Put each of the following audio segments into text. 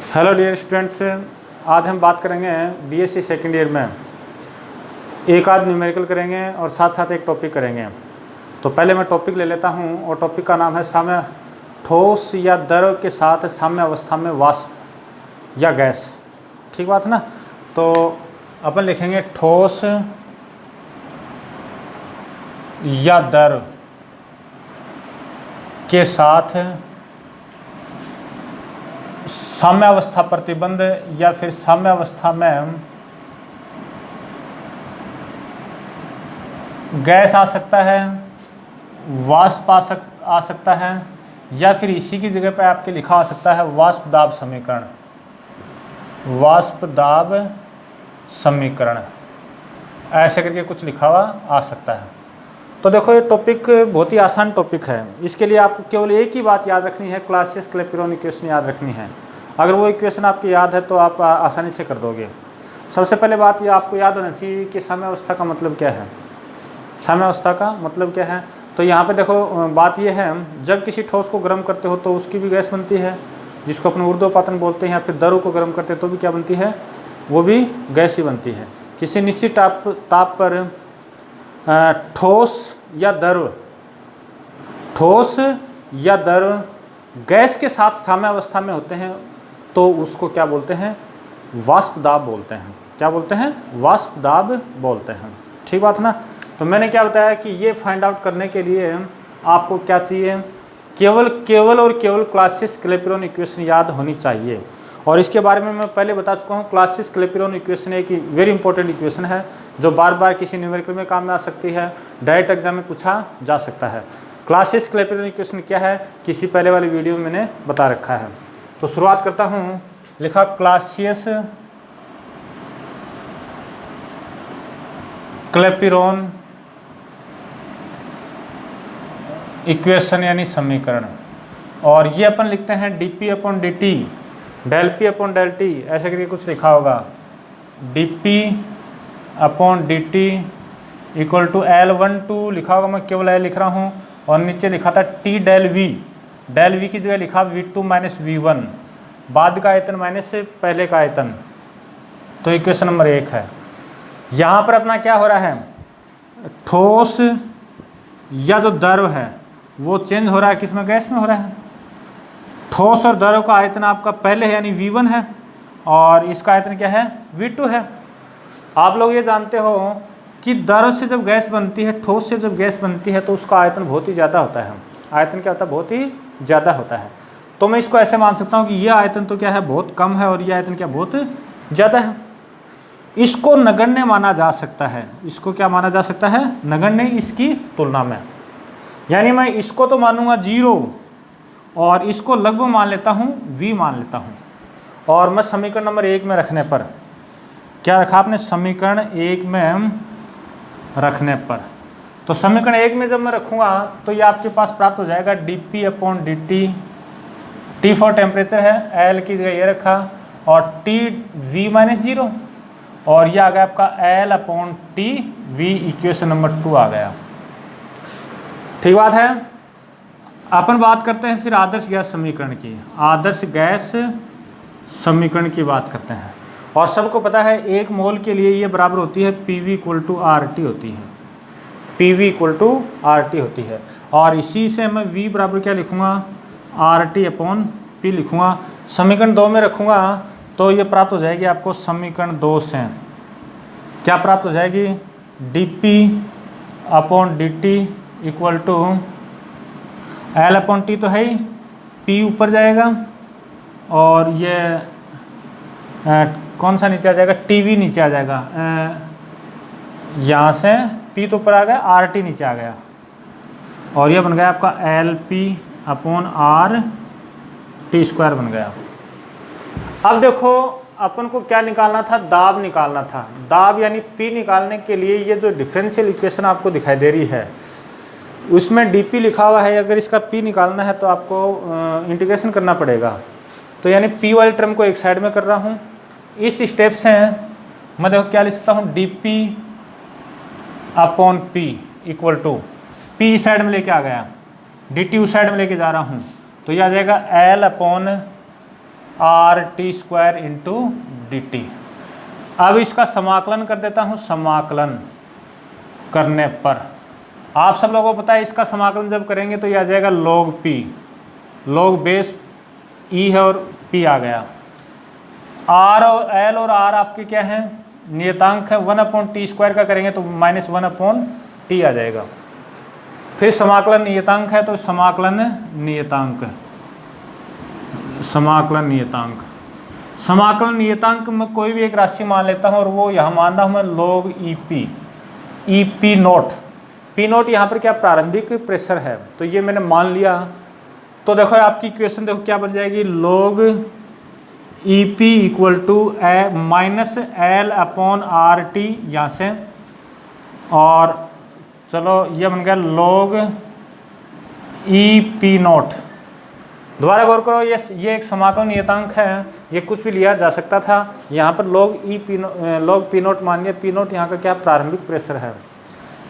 Hello dear students, आज हम बात करेंगे बीएससी सेकेंड ईयर में एक आध न्यूमेरिकल करेंगे और साथ साथ एक टॉपिक करेंगे। तो पहले मैं टॉपिक ले लेता हूं और टॉपिक का नाम है साम्य ठोस या द्रव के साथ साम्य अवस्था में वाष्प या गैस। ठीक बात है ना। तो अपन लिखेंगे ठोस या द्रव के साथ साम्य अवस्था प्रतिबंध या फिर साम्य अवस्था में गैस आ सकता है, वाष्प आ सकता है, या फिर इसी की जगह पे आपके लिखा आ सकता है वाष्प दाब समीकरण। वाष्प दाब समीकरण ऐसे करके कुछ लिखा हुआ आ सकता है। तो देखो ये टॉपिक बहुत ही आसान टॉपिक है। इसके लिए आपको केवल एक ही बात याद रखनी है, क्लासियस-क्लैपेरॉन इक्वेशन याद रखनी है। अगर वो इक्वेशन आपकी याद है तो आप आसानी से कर दोगे। सबसे पहले बात ये आपको याद होना चाहिए कि साम्य अवस्था का मतलब क्या है। साम्य अवस्था का मतलब क्या है, तो यहाँ पे देखो बात ये है, जब किसी ठोस को गर्म करते हो तो उसकी भी गैस बनती है, जिसको अपन ऊर्ध्वपातन बोलते हैं, या फिर द्रव को गर्म करते हैं तो भी क्या बनती है, वो भी गैस ही बनती है। किसी निश्चित ताप पर ठोस या द्रव गैस के साथ साम्य अवस्था में होते हैं तो उसको क्या बोलते हैं, वाष्प दाब बोलते हैं। क्या बोलते हैं, वाष्प दाब बोलते हैं। ठीक बात है ना। तो मैंने क्या बताया कि ये फाइंड आउट करने के लिए आपको क्या चाहिए, केवल क्लासियस-क्लैपेरॉन इक्वेशन याद होनी चाहिए। और इसके बारे में मैं पहले बता चुका हूँ। क्लासियस-क्लैपेरॉन इक्वेशन एक वेरी इंपॉर्टेंट इक्वेशन है जो बार बार किसी न्यूमेरिकल में काम में आ सकती है, डायरेक्ट एग्जाम में पूछा जा सकता है। क्लासियस-क्लैपेरॉन इक्वेशन क्या है, किसी पहले वाली वीडियो में मैंने बता रखा है। तो शुरुआत करता हूँ। लिखा क्लासियस-क्लैपेरॉन इक्वेशन यानी समीकरण, और ये अपन लिखते हैं dp upon dt, del p upon del t, ऐसे करके कुछ लिखा होगा। dp upon dt equal to L12 लिखा होगा, मैं केवल L लिख रहा हूँ, और नीचे लिखा था t डेल v की जगह लिखा v2 माइनस v1, बाद का आयतन माइनस से पहले का आयतन। तो इक्वेशन नंबर 1 है। यहाँ पर अपना क्या हो रहा है, ठोस या जो द्रव है वो चेंज हो रहा है, किसमें, गैस में हो रहा है। ठोस और द्रव का आयतन आपका पहले है यानी v1 है, और इसका आयतन क्या है, v2 है। आप लोग ये जानते हो कि द्रव से जब गैस बनती है, ठोस से जब गैस बनती है तो उसका आयतन बहुत ही ज़्यादा होता है। आयतन क्या होता है, बहुत ही ज़्यादा होता है। तो मैं इसको ऐसे मान सकता हूँ कि यह आयतन तो क्या है, बहुत कम है, और यह आयतन क्या, बहुत ज़्यादा है। इसको नगण्य माना जा सकता है। इसको क्या माना जा सकता है, नगण्य इसकी तुलना में। यानी मैं इसको तो मानूंगा 0 और इसको लगभग मान लेता हूँ v मान लेता हूँ। और मैं समीकरण नंबर 1 में रखने पर क्या रखा आपने, समीकरण 1 में रखने पर, तो समीकरण 1 में जब मैं रखूँगा तो ये आपके पास प्राप्त हो जाएगा dp upon dt। t for temperature है, L की जगह ये रखा, और t v माइनस 0, और ये आ गया आपका L upon t v, equation number 2 आ गया। ठीक बात है। अपन बात करते हैं फिर आदर्श गैस समीकरण की। आदर्श गैस समीकरण की बात करते हैं, और सबको पता है 1 मोल के लिए ये बराबर होती है PV इक्वल टू RT होती है। PV इक्वल टू RT होती है, और इसी से मैं V बराबर क्या लिखूँगा, RT अपॉन P लिखूँगा। समीकरण 2 में रखूँगा तो ये प्राप्त हो जाएगी आपको समीकरण 2 से क्या प्राप्त हो जाएगी, dp upon dt equal to L upon T तो है ही, P ऊपर जाएगा, और ये कौन सा नीचे आ जाएगा, TV नीचे आ जाएगा। यहाँ से P तो ऊपर आ गया, RT नीचे आ गया, और ये बन गया आपका LP अपॉन RT स्क्वायर बन गया। अब देखो अपन को क्या निकालना था, दाब निकालना था। दाब यानी P निकालने के लिए ये जो डिफरेंशियल इक्वेशन आपको दिखाई दे रही है उसमें dp लिखा हुआ है। अगर इसका P निकालना है तो आपको इंटीग्रेशन करना पड़ेगा। तो यानी P वाले टर्म को एक साइड में कर रहा हूँ। इस स्टेप से मैं देखो क्या लिख सकता हूँ, dp upon P equal to P इस साइड में लेके आ गया, dt उस साइड में लेके जा रहा हूँ, तो यह आ जाएगा L upon R T square into D T. अब इसका समाकलन कर देता हूँ। समाकलन करने पर आप सब लोगों को पता है इसका समाकलन जब करेंगे तो ये आ जाएगा log p, log base e है और p आ गया। r और l और r आपके क्या हैं, नियतांक है। 1/t² का करेंगे तो -1/t आ जाएगा। फिर समाकलन नियतांक है तो समाकलन नियतांक, समाकलन नियतांक, समाकलन नियतांक में कोई भी एक राशि मान लेता हूँ और वो यहाँ मान रहा हूँ मैं log EP note. P note यहाँ पर क्या प्रारंभिक प्रेशर है, तो ये मैंने मान लिया। तो देखो आपकी इक्वेशन देखो क्या बन जाएगी, log EP -L/RT यहाँ से, और चलो ये बन गया log EP नोट। दोबारा गौर करो, ये एक समाकलन नियतांक है, ये कुछ भी लिया जा सकता था। यहाँ पर log P नोट मान लिया। P नोट यहाँ का क्या प्रारंभिक प्रेशर है।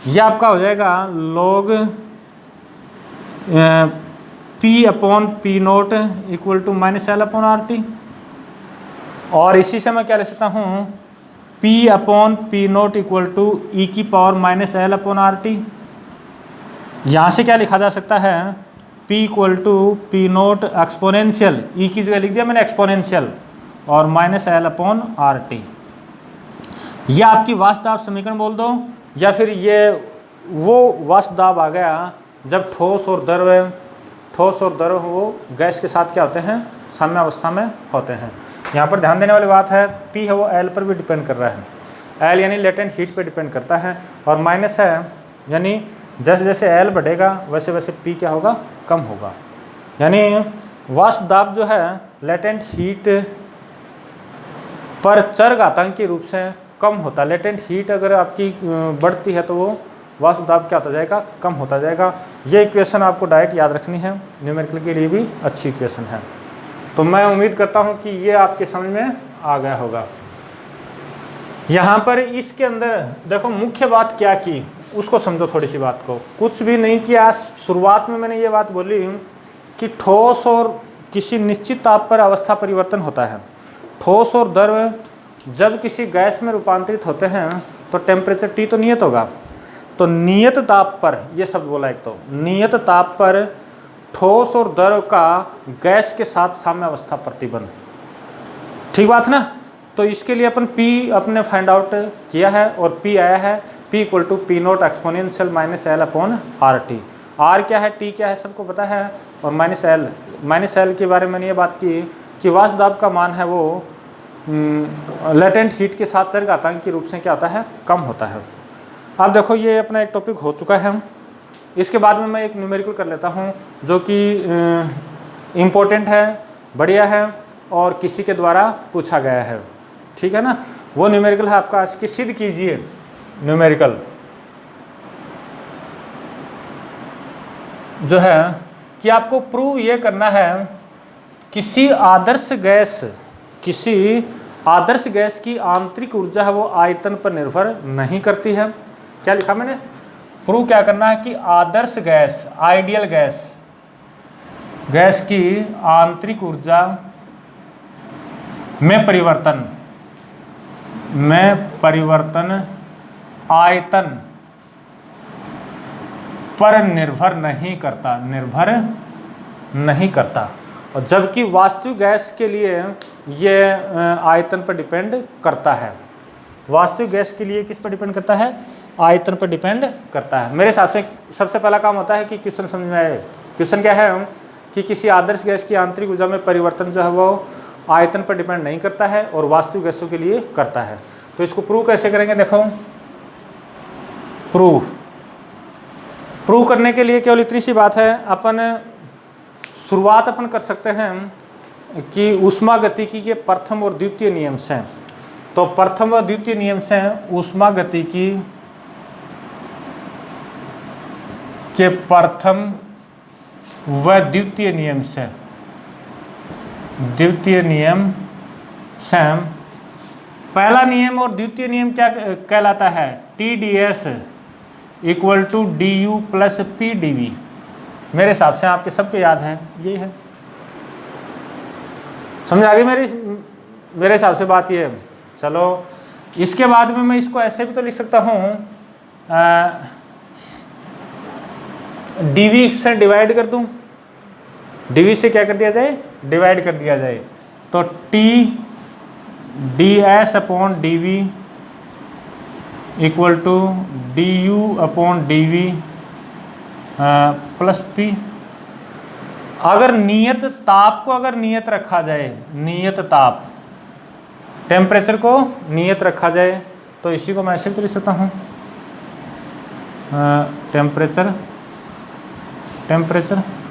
यह आपका हो जाएगा log P/P note equal to -L/RT। और इसी से मैं क्या ले सकता हूँ, P/P note equal to e⁻⁻L/RT। यहाँ से क्या लिखा जा सकता है, P equal to P naught exponential, e की जगह लिख दिया मैंने एक्सपोनेंशियल, और -L/RT। यह आपकी वाष्प दाब समीकरण बोल दो, या फिर ये वो वाष्प दाब आ गया जब ठोस और द्रव वो गैस के साथ क्या होते हैं, साम्य अवस्था में होते हैं। यहाँ पर ध्यान देने वाली बात है, P है वो L पर भी डिपेंड कर रहा है। L यानी लेटेंट हीट पे डिपेंड करता है, और माइनस है यानी जैसे जैसे L बढ़ेगा वैसे वैसे P क्या होगा, कम होगा। यानी वाष्प दाब जो है लेटेंट हीट पर चरघातांकी रूप से कम होता है। लेटेंट हीट अगर आपकी बढ़ती है तो वो वाष्प दाब क्या होता जाएगा, कम होता जाएगा। ये इक्वेशन आपको डायरेक्ट याद रखनी है, न्यूमेरिकल के लिए भी अच्छी इक्वेशन है। तो मैं उम्मीद करता हूँ कि ये आपके समझ में आ गया होगा। यहाँ पर इसके अंदर देखो मुख्य बात क्या की, उसको समझो थोड़ी सी बात को। कुछ भी नहीं किया, शुरुआत में मैंने ये बात बोली कि ठोस और किसी निश्चित ताप पर अवस्था परिवर्तन होता है। ठोस और द्रव जब किसी गैस में रूपांतरित होते हैं तो टेम्परेचर T तो नियत होगा, तो नियत ताप पर, ये शब्द बोला एक, तो नियत ताप पर ठोस और द्रव का गैस के साथ साम्य अवस्था प्रतिबंध, ठीक बात ना। तो इसके लिए अपन P अपने फाइंड आउट किया है और P आया है P equal to P naught exponential -L/RT। R क्या है, T क्या है सबको पता है, और -L के बारे में मैंने ये बात की कि वाष्प दाब का मान है वो लेटेंट हीट के साथ चरघातांकी रूप से क्या होता है, कम होता है। अब देखो ये अपना एक टॉपिक हो चुका है। इसके बाद में मैं एक न्यूमेरिकल कर लेता हूँ जो कि इम्पोर्टेंट है, बढ़िया है और किसी के द्वारा पूछा गया है, ठीक है ना। वो न्यूमेरिकल है आपका, आज की सिद्ध कीजिए न्यूमेरिकल जो है कि आपको प्रूव ये करना है किसी आदर्श गैस की आंतरिक ऊर्जा है वो आयतन पर निर्भर नहीं करती है। क्या लिखा मैंने, प्रूव क्या करना है कि आदर्श गैस, आइडियल गैस की आंतरिक ऊर्जा में परिवर्तन आयतन पर निर्भर नहीं करता, और जबकि वास्तविक गैस के लिए ये आयतन पर डिपेंड करता है। वास्तविक गैस के लिए किस पर डिपेंड करता है, आयतन पर डिपेंड करता है। मेरे हिसाब से सबसे पहला काम होता है कि क्वेश्चन समझ में आए। क्वेश्चन क्या है कि किसी आदर्श गैस की आंतरिक ऊर्जा में परिवर्तन जो है वो आयतन पर डिपेंड नहीं करता है और वास्तविक गैसों के लिए करता है। तो इसको प्रूव कैसे करेंगे, देखो प्रूव करने के लिए केवल इतनी सी बात है, अपन शुरुआत अपन कर सकते हैं कि ऊष्मागतिकी के प्रथम और द्वितीय नियम से। तो प्रथम और द्वितीय नियम से ऊष्मागतिकी के प्रथम व द्वितीय नियम से पहला नियम और द्वितीय नियम क्या कहलाता है, TdS equal to DU plus PdV। मेरे हिसाब से आपके सबके याद हैं, यही है। समझ आ गई मेरे हिसाब से बात ये है। चलो इसके बाद में मैं इसको ऐसे भी तो लिख सकता हूँ, dv से डिवाइड कर दूँ, dv से क्या कर दिया जाए, डिवाइड कर दिया जाए, तो t ds upon dv equal to du upon dv plus p। अगर नियत ताप को अगर नियत रखा जाए, नियत ताप, टेम्परेचर को नियत रखा जाए, तो इसी को मैं ऐसे तो लिख सकता हूँ, टेम्परेचर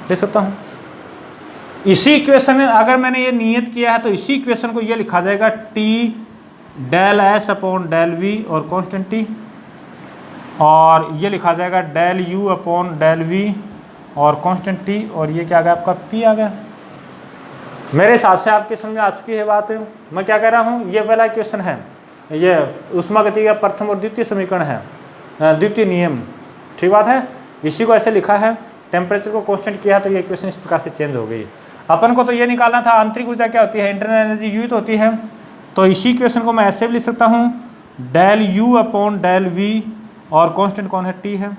लिख सकता हूँ। इसी इक्वेशन में अगर मैंने ये नियत किया है तो इसी इक्वेशन को ये लिखा जाएगा T del S upon del V और कांस्टेंट T, और ये लिखा जाएगा del U upon del V और कांस्टेंट T, और ये क्या आ गया आपका P आ गया। मेरे हिसाब से आपके समझ में आ चुकी है बात। मैं क्या कह रहा हूँ, ये वाला इक्वेशन है, ये ऊष्मागतिकी का प्रथम और द्वितीय समीकरण है, द्वितीय नियम, ठीक बात है। इसी को ऐसे लिखा है, टेम्परेचर को कांस्टेंट किया है, तो ये इक्वेशन इस प्रकार से चेंज हो गई। अपन को तो ये निकालना था आंतरिक ऊर्जा क्या होती है, इंटरनल एनर्जी यू तो होती है, तो इसी इक्वेशन को मैं ऐसे भी लिख सकता हूँ, del U upon del V और कांस्टेंट कौन है, टी है,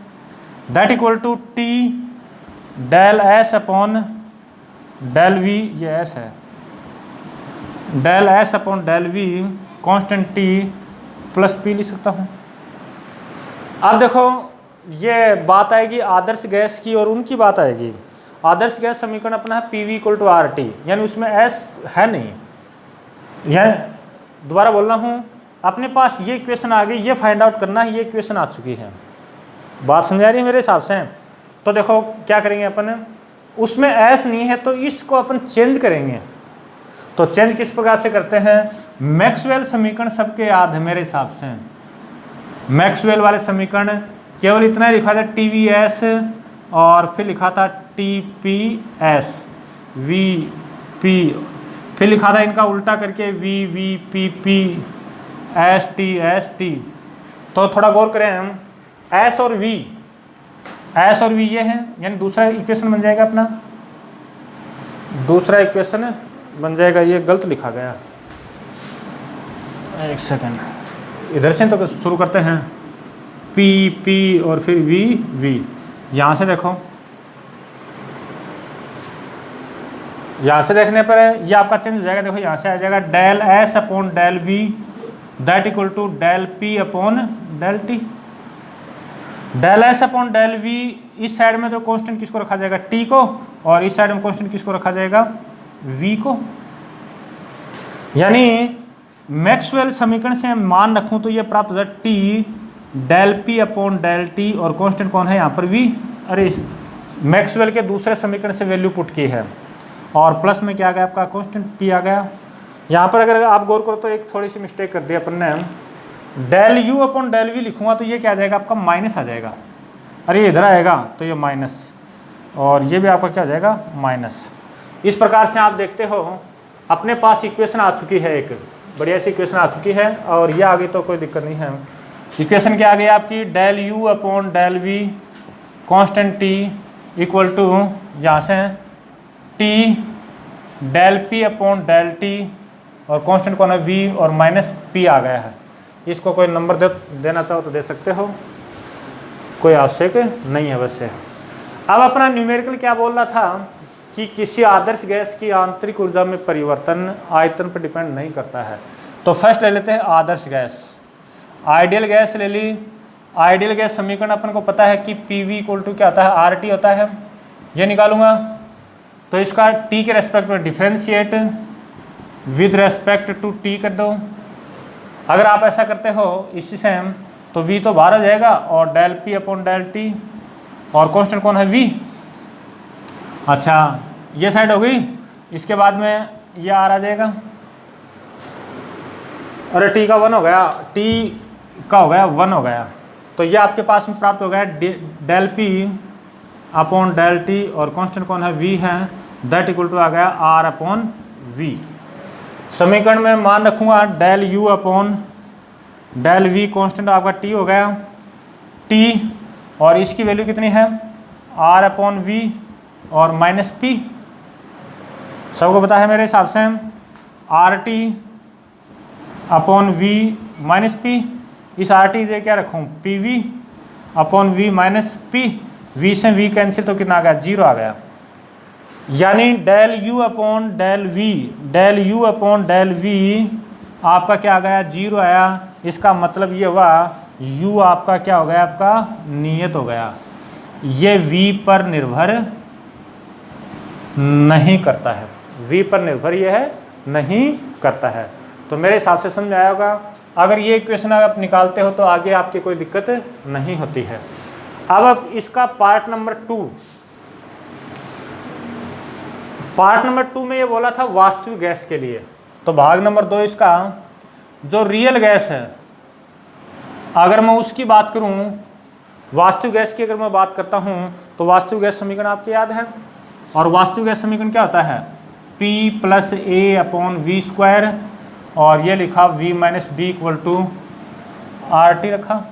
that equal to T del S upon del V, ये एस है, del S upon del V constant T plus P लिख सकता हूँ। अब देखो ये बात आएगी आदर्श गैस की और उनकी बात आएगी। आदर्श गैस समीकरण अपना है P V equal to R T, यानी उसमें एस है नहीं, यह दोबारा बोल रहा हूँ, अपने पास ये इक्वेशन आ गई, ये फाइंड आउट करना है, ये इक्वेशन आ चुकी है, बात समझ आ रही है मेरे हिसाब से। तो देखो क्या करेंगे अपन, उसमें एस नहीं है तो इसको अपन चेंज करेंगे। तो चेंज किस प्रकार से करते हैं, मैक्सवेल समीकरण सबके याद है मेरे हिसाब से। मैक्सवेल वाले समीकरण केवल इतना ही लिखा था TVS और फिर लिखा था TPS VP, फिर लिखा था इनका उल्टा करके VVPP ST। तो थोड़ा गौर करें हम, S और V ये हैं, यानी दूसरा इक्वेशन बन जाएगा अपना, दूसरा इक्वेशन बन जाएगा, ये गलत लिखा गया, एक सेकंड, इधर से तो शुरू करते हैं, P और फिर V। यहाँ से देखो, यहाँ से देखने पर ये आपका चेंज हो जाएगा। देखो यहाँ से आ जाएगा del S upon del V that equal to del P upon del T। Del S upon del V, इस साइड में तो कांस्टेंट किसको रखा जाएगा, T को, और इस साइड में कांस्टेंट किसको रखा जाएगा, V को। यानी मैक्सवेल समीकरण से मान रखूं तो ये प्राप्त हो जाए T del P upon del T और कांस्टेंट कौन है यहाँ पर V। अरे मैक्सवेल के दूसरे समीकरण से वैल्यू पुट की है, और प्लस में क्या आ गया आपका, कांस्टेंट P आ गया। यहाँ पर अगर आप गौर करो तो एक थोड़ी सी मिस्टेक कर दी अपन ने, del U upon del V लिखूंगा तो ये क्या आ जाएगा आपका, माइनस आ जाएगा। अरे इधर आएगा तो ये माइनस, और ये भी आपका क्या आ जाएगा, माइनस। इस प्रकार से आप देखते हो अपने पास इक्वेशन आ चुकी है, एक बढ़िया सी इक्वेशन आ चुकी है, और ये आगे तो कोई दिक्कत नहीं है। इक्वेशन क्या आ गई आपकी, del U upon del V constant T equal to यहाँ से T del P upon del T और कांस्टेंट कौन है, V और माइनस P आ गया है। इसको कोई नंबर देना चाहो तो दे सकते हो, कोई आवश्यक नहीं है वैसे। अब अपना न्यूमेरिकल क्या बोल रहा था कि किसी आदर्श गैस की आंतरिक ऊर्जा में परिवर्तन आयतन पर डिपेंड नहीं करता है। तो फर्स्ट ले लेते हैं आदर्श गैस। आइडियल गैस ले ली। आइडियल गैस समीकरण अपन को पता है कि PV इक्वल टू क्या होता है, RT होता है, ये निकालूंगा। तो इसका T के रेस्पेक्ट में differentiate with respect to T कर दो। अगर आप ऐसा करते हो इसी से तो V तो बाहर आ जाएगा, और del P upon del T और कांस्टेंट कौन है, V। अच्छा ये साइड हो गई, इसके बाद में ये R आ जाएगा। अरे T का 1 हो गया, T का हो गया 1 हो गया, तो ये आपके पास में प्राप्त हो गया del P upon del T और कांस्टेंट कौन है, V है, दैट इक्वल टू आ गया R अपॉन V। समीकरण में मान रखूँगा del U upon del V, constant आपका T हो गया, T और इसकी वैल्यू कितनी है, R अपॉन V और माइनस P। सबको पता है मेरे हिसाब से। R T upon V minus P, इस आर टी से क्या रखूँ P V upon V minus P, V से वी कैंसिल तो कितना आ गया 0 आ गया। यानी del U upon del V, del U upon del V आपका क्या आ गया 0 आया। इसका मतलब ये हुआ u आपका क्या हो गया आपका नियत हो गया, ये v पर निर्भर नहीं करता है, v पर निर्भर ये है नहीं करता है। तो मेरे हिसाब से समझ आया होगा। अगर ये इक्वेशन आप निकालते हो तो आगे आपकी कोई दिक्कत नहीं होती है। अब इसका पार्ट नंबर 2, पार्ट नंबर 2 में ये बोला था वास्तविक गैस के लिए, तो भाग नंबर 2 इसका जो रियल गैस है, अगर मैं उसकी बात करूं, वास्तविक गैस की अगर मैं बात करता हूं तो वास्तविक गैस समीकरण आपको याद है, और वास्तविक गैस समीकरण क्या होता है P प्लस ए अपॉन वी स्क्वायर, और ये लिखा V minus B equal to R T रखा।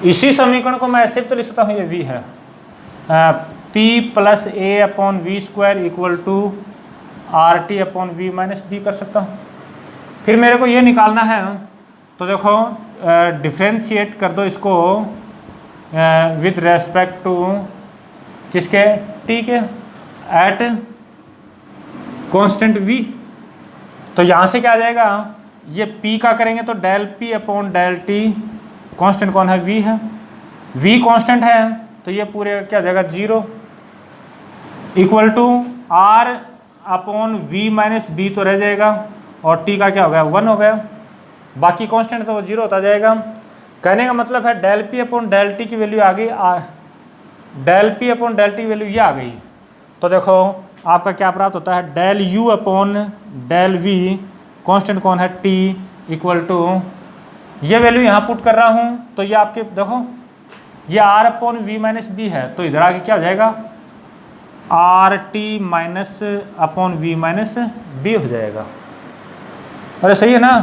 इसी समीकरण को मैं ऐसे भी तो लिख सकता हूँ, ये V है, P plus A upon V square equal to R T upon V minus B कर सकता हूँ। फिर मेरे को ये निकालना है, तो देखो डिफ्रेंशिएट कर दो इसको विद रेस्पेक्ट टू किसके t के, एट कांस्टेंट v। तो यहाँ से क्या आ जाएगा, ये p का करेंगे तो del p upon del t, constant कौन है v है, v कांस्टेंट है तो ये पूरे क्या आ जाएगा 0 equal to r upon v minus B तो रह जाएगा, और t का क्या हो गया 1 हो गया, बाकी कांस्टेंट तो वो 0 होता जाएगा। कहने का मतलब है del P upon del T की वैल्यू आ गई, del P upon del T value ये आ गई। तो देखो आपका क्या प्राप्त होता है, del U upon del V, constant कौन है टी, इक्वल टू ये वैल्यू यहाँ पुट कर रहा हूँ, तो ये आपके देखो ये R upon V minus B है, तो इधर आके क्या हो जाएगा R T minus upon V minus B हो जाएगा। अरे सही है ना,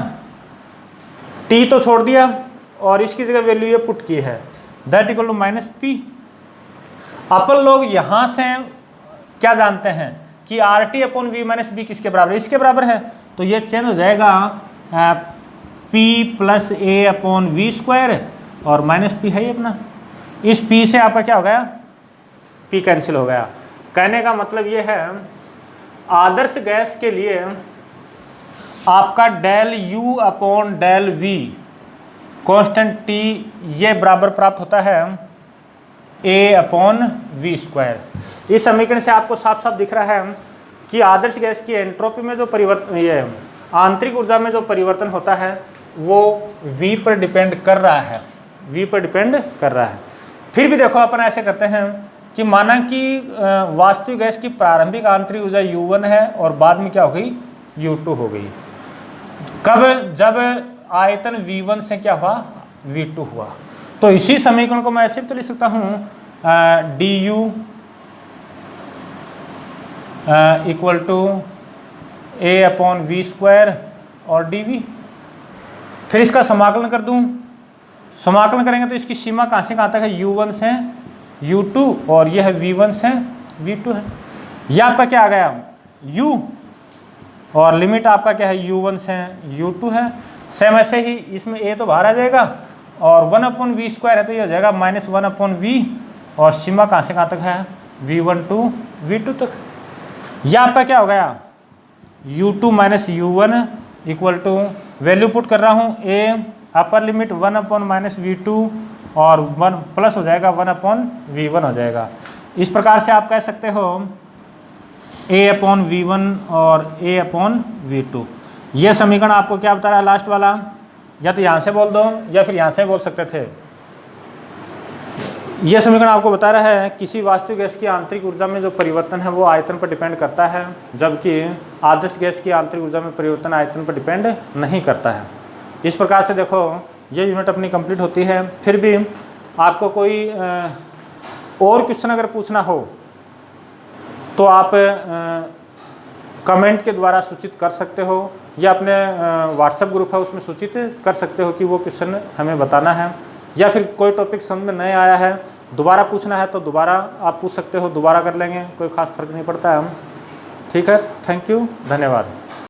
टी तो छोड़ दिया और इसकी जगह वैल्यू ये पुट की है, that equal to minus P. अपन लोग यहाँ से क्या जानते हैं कि R T upon V minus B किसके बराबर है, इसके बराबर है, तो ये चेंज हो जाएगा पी प्लस ए अपॉन वी स्क्वायर, और माइनस पी है ही अपना, इस पी से आपका क्या हो गया पी कैंसिल हो गया। कहने का मतलब ये है आदर्श गैस के लिए आपका del U upon del V constant T ये बराबर प्राप्त होता है ए अपॉन वी स्क्वायर। इस समीकरण से आपको साफ साफ दिख रहा है कि आदर्श गैस की एंट्रोपी में जो परिवर्तन, ये आंतरिक ऊर्जा में जो परिवर्तन होता है वो वी पर डिपेंड कर रहा है, वी पर डिपेंड कर रहा है। फिर भी देखो अपन ऐसे करते हैं कि माना कि वास्तविक गैस की प्रारंभिक आंतरिक ऊर्जा U1 है और बाद में क्या हो गई U2 हो गई। कब, जब आयतन V1 से क्या हुआ V2 हुआ। तो इसी समीकरण को मैं ऐसे भी तो लिख सकता हूँ d U equal to a upon V square और डी वी। फिर इसका समाकलन कर दूँ, समाकलन करेंगे तो इसकी सीमा कहाँ से कहाँ तक है, U1 से U2, और यह है V1 से V2 है। यह आपका क्या आ गया U, और लिमिट आपका क्या है U1 से U2 है। सेम ऐसे ही इसमें a तो बाहर आ जाएगा, और 1 अपॉन वी स्क्वायर है तो ये हो जाएगा -1 अपॉन वी, और सीमा कहाँ से कहाँ तक है V1 टू V2 तक। यह आपका क्या हो गया U2 minus U1 equal to value put कर रहा हूँ a upper limit 1 upon minus V2, और 1 प्लस हो जाएगा 1 अपॉन V1 हो जाएगा। इस प्रकार से आप कह सकते हो a अपॉन V1 और a अपॉन V2। यह समीकरण आपको क्या बता रहा है लास्ट वाला, या तो यहाँ से बोल दो या फिर यहाँ से बोल सकते थे। यह समीकरण आपको बता रहा है किसी वास्तविक गैस की आंतरिक ऊर्जा में जो परिवर्तन है वो आयतन पर डिपेंड करता है, जबकि आदर्श गैस की आंतरिक ऊर्जा में परिवर्तन आयतन पर डिपेंड नहीं करता है। इस प्रकार से देखो ये यूनिट अपनी कंप्लीट होती है। फिर भी आपको कोई और क्वेश्चन अगर पूछना हो तो आप कमेंट के द्वारा सूचित कर सकते हो, या अपने व्हाट्सएप ग्रुप है उसमें सूचित कर सकते हो कि वो क्वेश्चन हमें बताना है, या फिर कोई टॉपिक समझ में नहीं आया है दोबारा पूछना है तो दोबारा आप पूछ सकते हो, दोबारा कर लेंगे, कोई खास फर्क नहीं पड़ता है हम। ठीक है, थैंक यू, धन्यवाद।